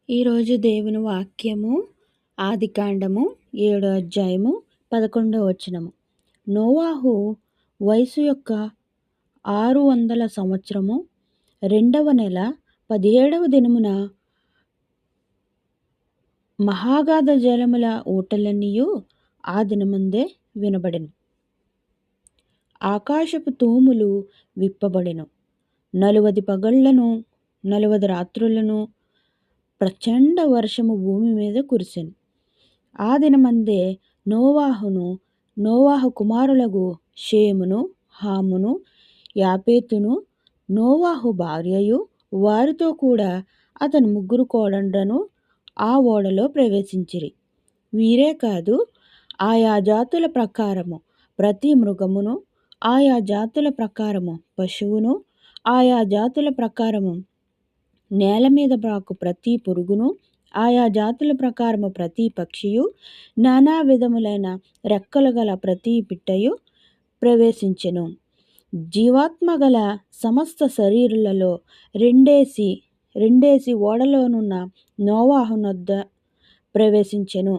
ఈరోజు దేవుని వాక్యము ఆదికాండము 7వ అధ్యాయము 11వ వచనము. నోవాహు వయసు యొక్క 600 సంవత్సరము 2వ నెల 17వ దినమున మహాగాధ జలముల ఊటలన్నీయు ఆ దినమందే వినబడెను. ఆకాశపు తూములు విప్పబడెను. 40 పగళ్లను 40 రాత్రులను ప్రచండ వర్షము భూమి మీద కురిసెను. ఆ దినమందే నోవాహు కుమారులగు షేమును, హామును, యాపేతును, నోవాహు భార్యయు వారితో కూడా అతని 3 కోడండ్లను ఆ ఓడలో ప్రవేశించిరి. వీరే కాదు, ఆయా జాతుల ప్రకారము ప్రతి మృగమును, ఆయా జాతుల ప్రకారము పశువును, ఆయా జాతుల ప్రకారము నేల మీద ప్రాకు ప్రతి పురుగును, ఆయా జాతుల ప్రకారము ప్రతి పక్షియు, నానా విధములైన రెక్కలు గల ప్రతి పిట్టయు ప్రవేశించెను. జీవాత్మ గల సమస్త శరీరులలో రెండేసి ఓడలోనున్న నోవాహు నొద్ద ప్రవేశించెను.